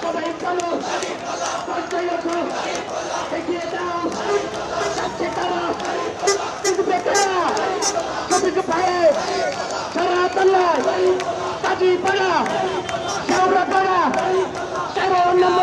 সবাই চলো পর্যায় ওঠো এগিয়ে যাও যাচ্ছে তারা শফিক ভাইয়ের সারা কাজী পাড়া শেওড়া পাড়া আরো অন্যান্য